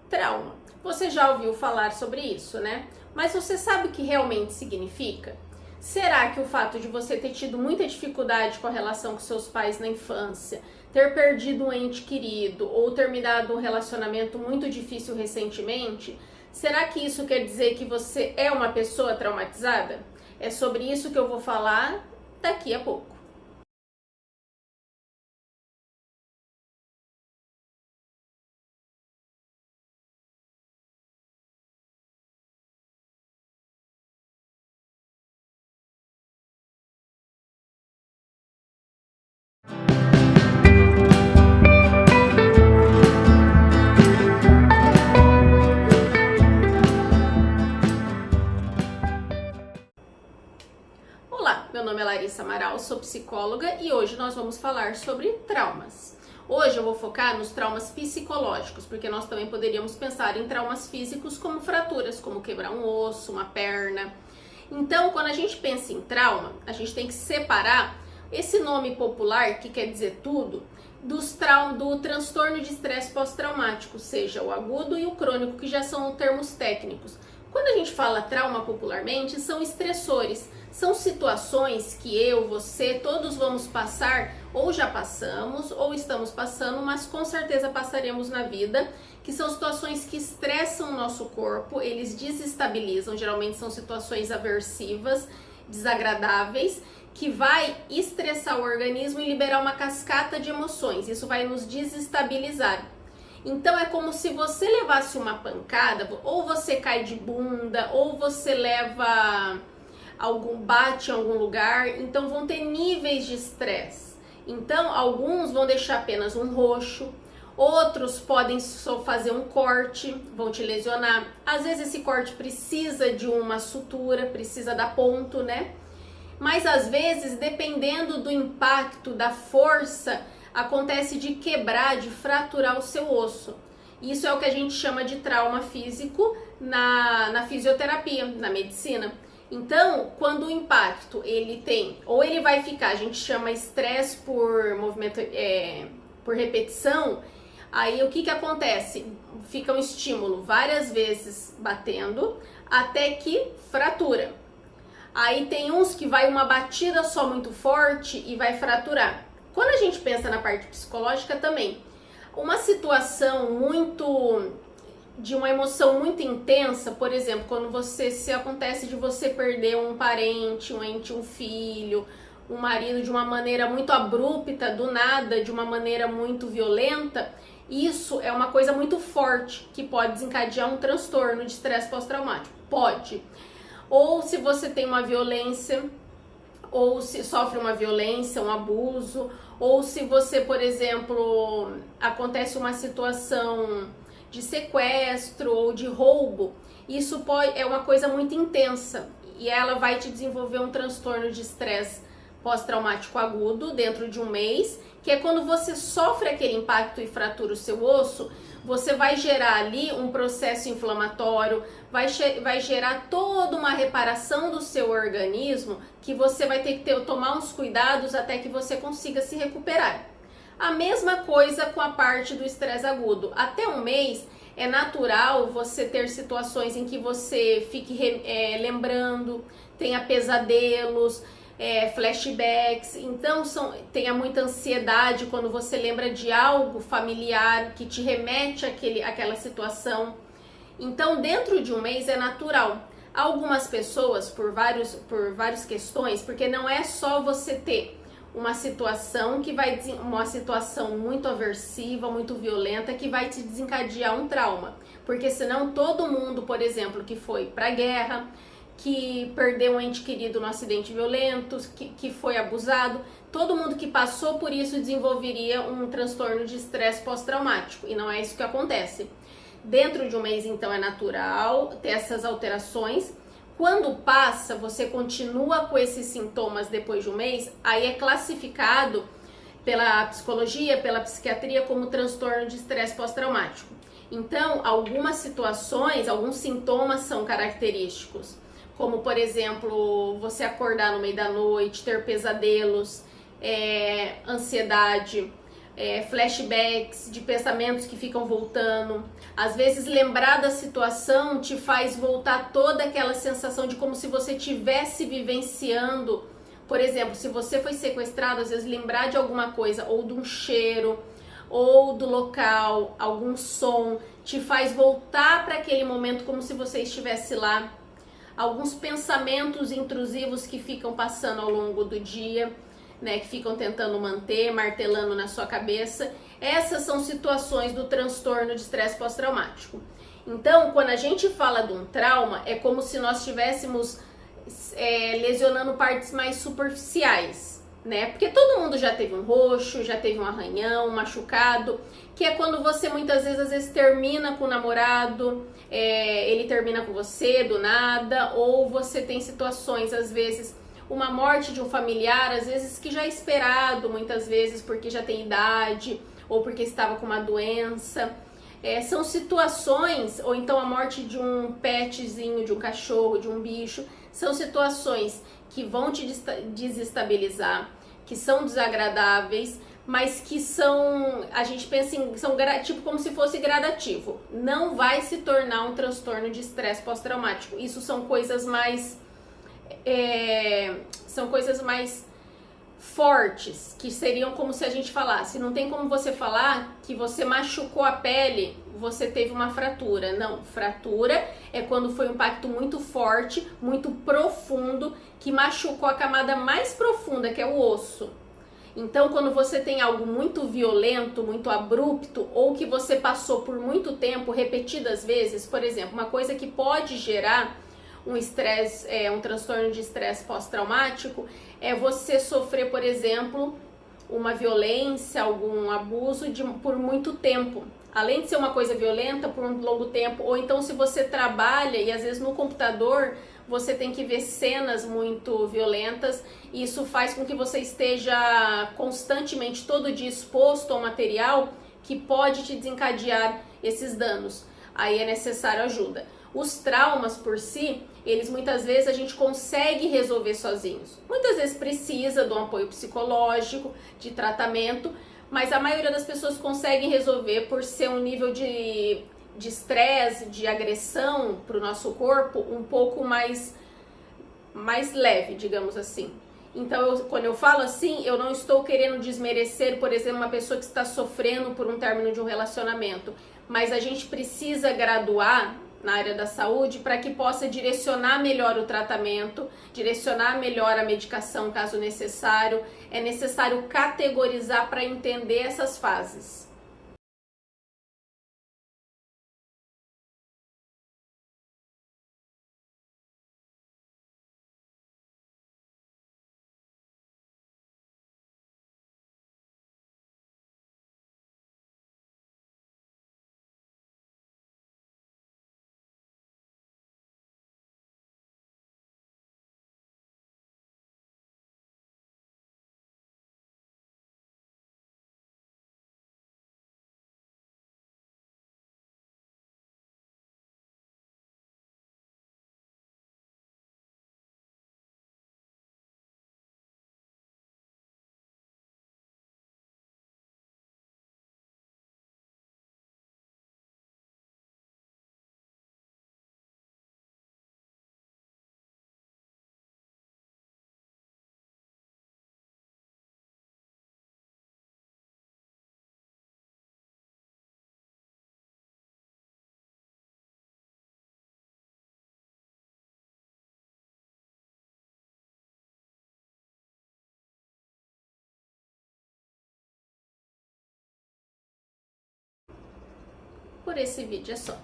Trauma. Você já ouviu falar sobre isso, né? Mas você sabe o que realmente significa? Será que o fato de você ter tido muita dificuldade com a relação com seus pais na infância, ter perdido um ente querido ou terminado um relacionamento muito difícil recentemente, será que isso quer dizer que você é uma pessoa traumatizada? É sobre isso que eu vou falar daqui a pouco. Olá, meu nome é Larissa Amaral, sou psicóloga e hoje nós vamos falar sobre traumas. Hoje eu vou focar nos traumas psicológicos, porque nós também poderíamos pensar em traumas físicos como fraturas, como quebrar um osso, uma perna. Então, quando a gente pensa em trauma, a gente tem que separar esse nome popular, que quer dizer tudo, do transtorno de estresse pós-traumático, seja o agudo e o crônico, que já são termos técnicos. Quando a gente fala trauma popularmente, são estressores, são situações que eu, você, todos vamos passar, ou já passamos, ou estamos passando, mas com certeza passaremos na vida, que são situações que estressam o nosso corpo, eles desestabilizam, geralmente são situações aversivas, desagradáveis, que vai estressar o organismo e liberar uma cascata de emoções, isso vai nos desestabilizar. Então é como se você levasse uma pancada, ou você cai de bunda, ou você leva bate em algum lugar, então vão ter níveis de estresse. Então alguns vão deixar apenas um roxo, outros podem só fazer um corte, vão te lesionar. Às vezes esse corte precisa de uma sutura, precisa dar ponto, né? Mas às vezes, dependendo do impacto, da força, acontece de quebrar, de fraturar o seu osso. Isso é o que a gente chama de trauma físico na fisioterapia, na medicina. Então, quando o impacto ele tem, ou ele vai ficar, a gente chama estresse por movimento, por repetição, aí o que acontece? Fica um estímulo várias vezes batendo até que fratura. Aí tem uns que vai uma batida só muito forte e vai fraturar. Quando a gente pensa na parte psicológica também, uma situação de uma emoção muito intensa, por exemplo, quando se acontece de você perder um parente, um ente, um filho, um marido de uma maneira muito abrupta, do nada, de uma maneira muito violenta, isso é uma coisa muito forte que pode desencadear um transtorno de estresse pós-traumático. Pode. Ou se você tem uma violência, ou se sofre uma violência, um abuso, ou se você, por exemplo, acontece uma situação de sequestro ou de roubo, isso é uma coisa muito intensa e ela vai te desenvolver um transtorno de estresse pós-traumático agudo dentro de um mês, que é quando você sofre aquele impacto e fratura o seu osso, você vai gerar ali um processo inflamatório, vai gerar toda uma reparação do seu organismo que você vai ter que tomar uns cuidados até que você consiga se recuperar. A mesma coisa com a parte do estresse agudo. Até um mês é natural você ter situações em que você fique lembrando, tenha pesadelos, flashbacks, então tenha muita ansiedade quando você lembra de algo familiar que te remete àquela situação. Então, dentro de um mês é natural. Algumas pessoas, por várias questões, porque não é só você ter uma situação uma situação muito aversiva, muito violenta, que vai te desencadear um trauma. Porque senão todo mundo, por exemplo, que foi pra guerra, que perdeu um ente querido no acidente violento, que foi abusado, todo mundo que passou por isso desenvolveria um transtorno de estresse pós-traumático, e não é isso que acontece. Dentro de um mês, então, é natural ter essas alterações. Quando passa, você continua com esses sintomas depois de um mês, aí é classificado pela psicologia, pela psiquiatria, como transtorno de estresse pós-traumático. Então, algumas situações, alguns sintomas são característicos, como, por exemplo, você acordar no meio da noite, ter pesadelos, ansiedade, flashbacks de pensamentos que ficam voltando. Às vezes lembrar da situação te faz voltar toda aquela sensação de como se você estivesse vivenciando. Por exemplo, se você foi sequestrado, às vezes lembrar de alguma coisa, ou de um cheiro, ou do local, algum som, te faz voltar para aquele momento como se você estivesse lá. Alguns pensamentos intrusivos que ficam passando ao longo do dia, né, que ficam tentando manter, martelando na sua cabeça. Essas são situações do transtorno de estresse pós-traumático. Então, quando a gente fala de um trauma, é como se nós estivéssemos lesionando partes mais superficiais, né? Porque todo mundo já teve um roxo, já teve um arranhão, um machucado, que é quando você muitas vezes, às vezes, termina com o namorado, ele termina com você do nada, ou você tem situações, às vezes, uma morte de um familiar, às vezes que já é esperado, muitas vezes porque já tem idade, ou porque estava com uma doença. São situações, ou então a morte de um petzinho, de um cachorro, de um bicho, são situações que vão te desestabilizar, que são desagradáveis, mas que são, a gente pensa em, são tipo como se fosse gradativo. Não vai se tornar um transtorno de estresse pós-traumático. Isso são coisas mais fortes, que seriam como se a gente falasse, não tem como você falar que você machucou a pele, você teve uma fratura. Não, fratura é quando foi um impacto muito forte, muito profundo, que machucou a camada mais profunda, que é o osso. Então, quando você tem algo muito violento, muito abrupto, ou que você passou por muito tempo, repetidas vezes, por exemplo, uma coisa que pode gerar um estresse, um transtorno de estresse pós-traumático, é você sofrer, por exemplo, uma violência, algum abuso por muito tempo. Além de ser uma coisa violenta, por um longo tempo, ou então se você trabalha e às vezes no computador você tem que ver cenas muito violentas, e isso faz com que você esteja constantemente, todo dia, exposto ao material que pode te desencadear esses danos. Aí é necessário ajuda. Os traumas por si, eles muitas vezes a gente consegue resolver sozinhos. Muitas vezes precisa de um apoio psicológico, de tratamento, mas a maioria das pessoas conseguem resolver por ser um nível de estresse, de agressão para o nosso corpo um pouco mais leve, digamos assim. Então, quando eu falo assim, eu não estou querendo desmerecer, por exemplo, uma pessoa que está sofrendo por um término de um relacionamento, mas a gente precisa graduar na área da saúde para que possa direcionar melhor o tratamento, direcionar melhor a medicação caso necessário. É necessário categorizar para entender essas fases. Por esse vídeo é só.